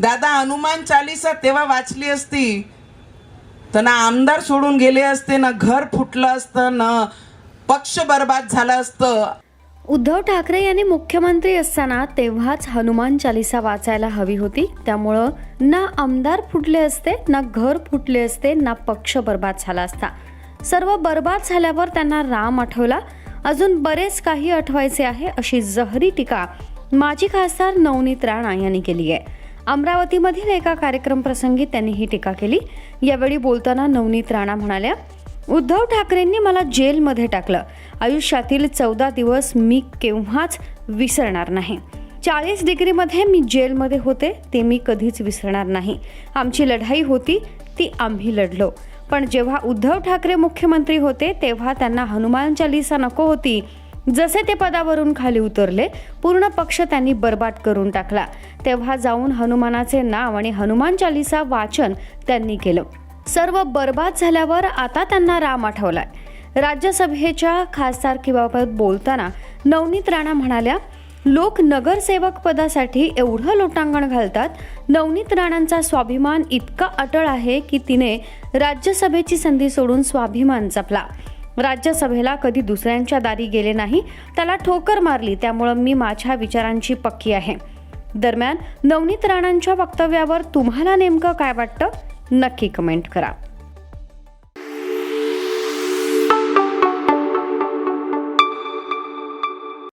दादा हनुमान चालीसा तेव्हा वाचली असती तर ना आमदार सोडून गेले असते, ना घर फुटलं असतं, ना पक्ष बर्बाद झालं असतं. उद्धव ठाकरे यांनी मुख्यमंत्री असताना तेव्हाच हनुमान चालीसा वाचायला हवी होती. त्यामुळं ना आमदार फुटले असते, ना घर फुटले असते, ना पक्ष बर्बाद झाला असता. सर्व बर्बाद झाल्यावर त्यांना राम आठवला. अजून बरेच काही आठवायचे आहे, अशी जहरी टीका माजी खासदार नवनीत राणा यांनी केली आहे. अमरावतीमधील एका कार्यक्रम प्रसंगी त्यांनी ही टीका केली. यावेळी बोलताना नवनीत राणा म्हणाल्या, उद्धव ठाकरेंनी मला जेलमध्ये टाकलं. आयुष्यातील 14 दिवस मी केव्हाच विसरणार नाही. 40 डिग्रीमध्ये मी जेलमध्ये होते, ते मी कधीच विसरणार नाही. आमची लढाई होती, ती आम्ही लढलो. पण जेव्हा उद्धव ठाकरे मुख्यमंत्री होते तेव्हा त्यांना हनुमान चालीसा नको होती. जसे ते पदावरून खाली उतरले, पूर्ण पक्ष त्यांनी बर्बाद करून टाकला. तेव्हा जाऊन हनुमानाचे नाव आणि हनुमान चालीसा वाचन त्यांनी केलं. सर्व बर्बाद झाल्यावर आता त्यांना राम आठवलाय. राज्यसभेच्या खासदारकीबाबत बोलताना नवनीत राणा म्हणाल्या, लोक नगरसेवक पदासाठी एवढं लोटांगण घालतात. नवनीत राणांचा स्वाभिमान इतका अटळ आहे की तिने राज्यसभेची संधी सोडून स्वाभिमान जपला. राज्यसभेला कधी दुसऱ्यांच्या दारी गेले नाही, त्याला ठोकर मारली. त्यामुळं मी माझ्या विचारांची पक्की आहे. दरम्यान नवनीत राणांच्या वक्तव्यावर तुम्हाला नेमकं काय वाटतं? नक्की कमेंट करा.